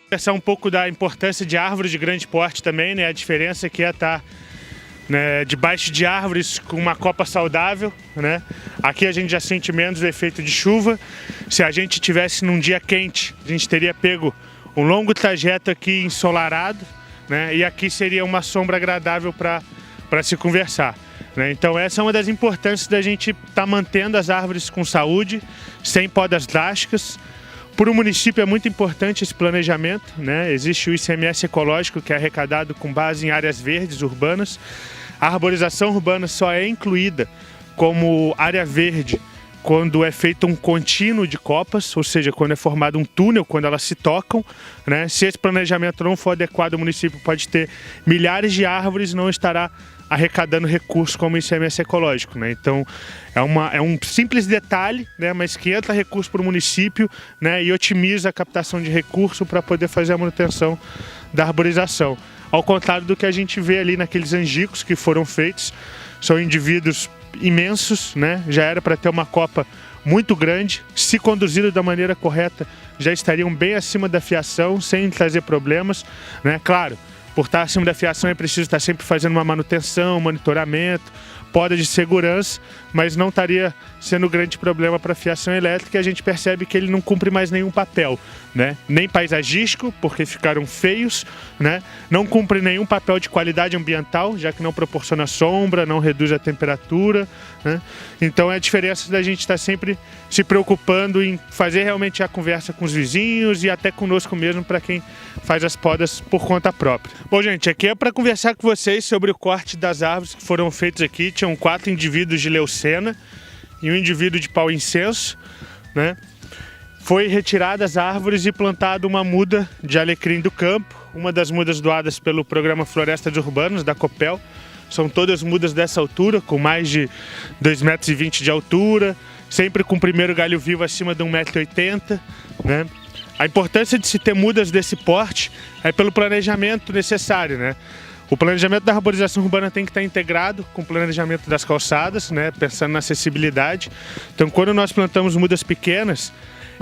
Conversar um pouco da importância de árvores de grande porte também, né? A diferença que é estar debaixo de árvores com uma copa saudável, né? Aqui a gente já sente menos o efeito de chuva. Se a gente tivesse num dia quente, a gente teria pego um longo trajeto aqui ensolarado, né? E aqui seria uma sombra agradável para se conversar, né? Então essa é uma das importâncias da gente estar mantendo as árvores com saúde, sem podas drásticas. Para o município é muito importante esse planejamento, né? Existe o ICMS ecológico, que é arrecadado com base em áreas verdes urbanas. A arborização urbana só é incluída como área verde quando é feito um contínuo de copas, ou seja, quando é formado um túnel, quando elas se tocam, né? Se esse planejamento não for adequado, o município pode ter milhares de árvores e não estará arrecadando recursos como o ICMS ecológico, né? Então é um simples detalhe, né? Mas que entra recurso para o município, né? E otimiza a captação de recurso para poder fazer a manutenção da arborização. Ao contrário do que a gente vê ali naqueles angicos que foram feitos, são indivíduos imensos, né? Já era para ter uma copa muito grande, se conduzido da maneira correta, já estariam bem acima da fiação, sem trazer problemas, né? Claro, por estar acima da fiação é preciso estar sempre fazendo uma manutenção, monitoramento, poda de segurança, mas não estaria sendo grande problema para a fiação elétrica, e a gente percebe que ele não cumpre mais nenhum papel, né? Nem paisagístico, porque ficaram feios, né? Não cumpre nenhum papel de qualidade ambiental, já que não proporciona sombra, não reduz a temperatura, né? Então é a diferença da gente estar sempre se preocupando em fazer realmente a conversa com os vizinhos e até conosco mesmo, para quem faz as podas por conta própria. Bom, gente, aqui é para conversar com vocês sobre o corte das árvores que foram feitos aqui. Tinham 4 indivíduos de leucena e um indivíduo de pau-incenso, né? Foi retirada as árvores e plantada uma muda de alecrim do campo, uma das mudas doadas pelo programa Florestas Urbanas da Copel. São todas mudas dessa altura, com mais de 2,20 metros de altura, sempre com o primeiro galho vivo acima de 1,80 m, né? A importância de se ter mudas desse porte é pelo planejamento necessário, né? O planejamento da arborização urbana tem que estar integrado com o planejamento das calçadas, né? Pensando na acessibilidade. Então, quando nós plantamos mudas pequenas,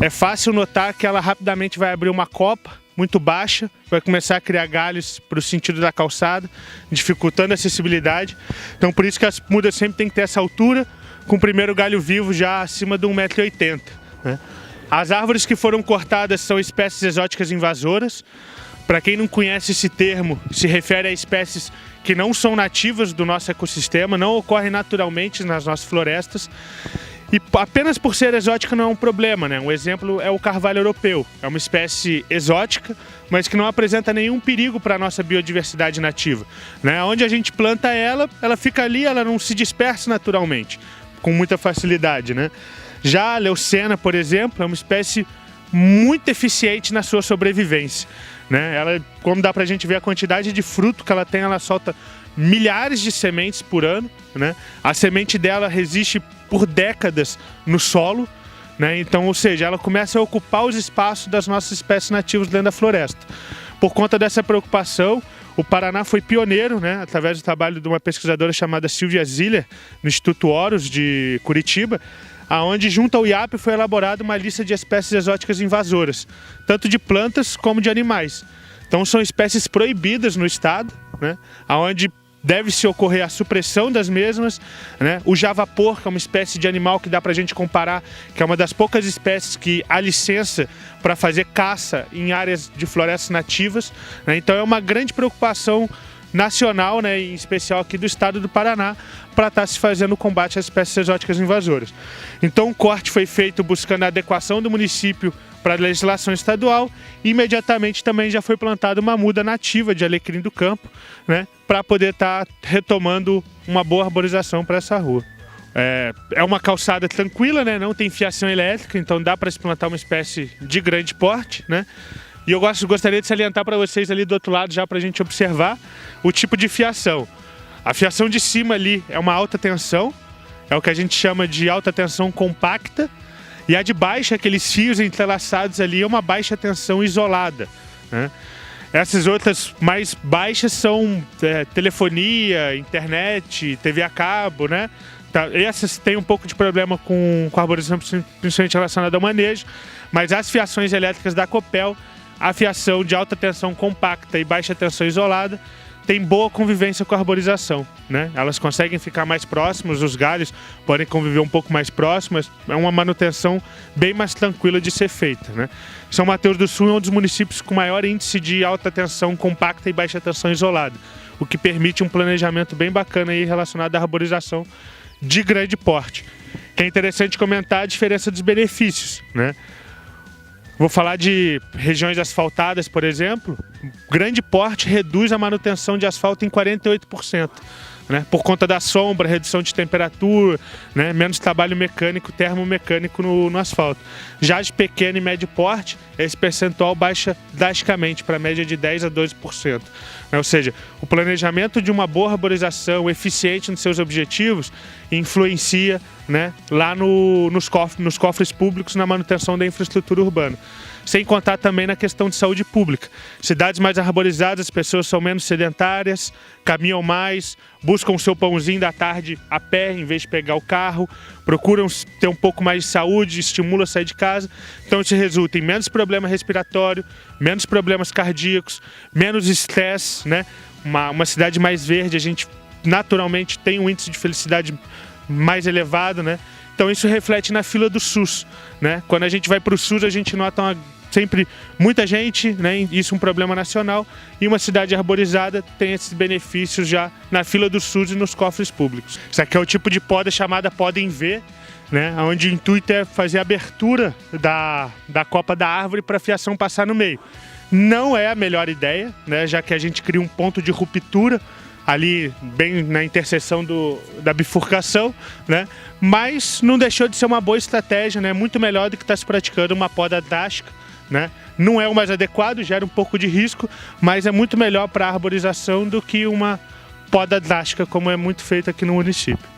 é fácil notar que ela rapidamente vai abrir uma copa muito baixa, vai começar a criar galhos para o sentido da calçada, dificultando a acessibilidade. Então, por isso que as mudas sempre têm que ter essa altura, com o primeiro galho vivo já acima de 1,80 m, né? As árvores que foram cortadas são espécies exóticas invasoras. Para quem não conhece esse termo, se refere a espécies que não são nativas do nosso ecossistema, não ocorrem naturalmente nas nossas florestas. E apenas por ser exótica não é um problema, né? Um exemplo é o carvalho europeu. É uma espécie exótica, mas que não apresenta nenhum perigo para a nossa biodiversidade nativa, né? Onde a gente planta ela, ela fica ali, ela não se dispersa naturalmente, com muita facilidade, né? Já a leucena, por exemplo, é uma espécie muito eficiente na sua sobrevivência, né? Ela, como dá pra gente ver a quantidade de fruto que ela tem, ela solta milhares de sementes por ano, né? A semente dela resiste por décadas no solo, né? Então, ou seja, ela começa a ocupar os espaços das nossas espécies nativas dentro da floresta. Por conta dessa preocupação, o Paraná foi pioneiro, né, através do trabalho de uma pesquisadora chamada Silvia Ziller, no Instituto Horus de Curitiba, aonde junto ao IAP foi elaborada uma lista de espécies exóticas invasoras, tanto de plantas como de animais. Então são espécies proibidas no estado, né, aonde deve-se ocorrer a supressão das mesmas, né? O javapor, que é uma espécie de animal que dá para a gente comparar, que é uma das poucas espécies que há licença para fazer caça em áreas de florestas nativas, né? Então é uma grande preocupação nacional, né, em especial aqui do estado do Paraná, para estar se fazendo o combate às espécies exóticas invasoras. Então o corte foi feito buscando a adequação do município para a legislação estadual e imediatamente também já foi plantada uma muda nativa de alecrim do campo, né, para poder estar retomando uma boa arborização para essa rua. É uma calçada tranquila, né, não tem fiação elétrica, então dá para se plantar uma espécie de grande porte, né? E eu gostaria de salientar para vocês ali do outro lado, já para a gente observar o tipo de fiação. A fiação de cima ali é uma alta tensão, é o que a gente chama de alta tensão compacta, e a de baixo, aqueles fios entrelaçados ali, é uma baixa tensão isolada, né? Essas outras mais baixas são telefonia, internet, TV a cabo, né? Essas têm um pouco de problema com a arborização, principalmente relacionada ao manejo, mas as fiações elétricas da Copel A fiação de alta tensão compacta e baixa tensão isolada tem boa convivência com a arborização, né? Elas conseguem ficar mais próximas, os galhos podem conviver um pouco mais próximos, é uma manutenção bem mais tranquila de ser feita, né? São Mateus do Sul é um dos municípios com maior índice de alta tensão compacta e baixa tensão isolada, o que permite um planejamento bem bacana aí relacionado à arborização de grande porte. É interessante comentar a diferença dos benefícios, né? Vou falar de regiões asfaltadas, por exemplo. Grande porte reduz a manutenção de asfalto em 48%, né? Por conta da sombra, redução de temperatura, né? Menos trabalho mecânico, termomecânico no asfalto. Já de pequeno e médio porte, esse percentual baixa drasticamente para a média de 10% a 12%. Né? Ou seja, o planejamento de uma boa arborização eficiente nos seus objetivos influencia, né, lá nos cofres públicos, na manutenção da infraestrutura urbana. Sem contar também na questão de saúde pública. Cidades mais arborizadas, as pessoas são menos sedentárias, caminham mais, buscam o seu pãozinho da tarde a pé em vez de pegar o carro, procuram ter um pouco mais de saúde, estimula a sair de casa. Então isso resulta em menos problema respiratório, menos problemas cardíacos, menos estresse, né? Uma cidade mais verde, a gente naturalmente tem um índice de felicidade mais elevado, né? Então isso reflete na fila do SUS, né? Quando a gente vai para o SUS, a gente nota sempre muita gente, né? Isso é um problema nacional, e uma cidade arborizada tem esses benefícios já na fila do SUS e nos cofres públicos. Isso aqui é o tipo de poda chamada poda em V, né? Onde o intuito é fazer a abertura da copa da árvore para a fiação passar no meio. Não é a melhor ideia, né? Já que a gente cria um ponto de ruptura ali bem na interseção da bifurcação, né? Mas não deixou de ser uma boa estratégia, né? Muito melhor do que estar se praticando uma poda drástica, né? Não é o mais adequado, gera um pouco de risco, mas é muito melhor para a arborização do que uma poda drástica, como é muito feito aqui no município.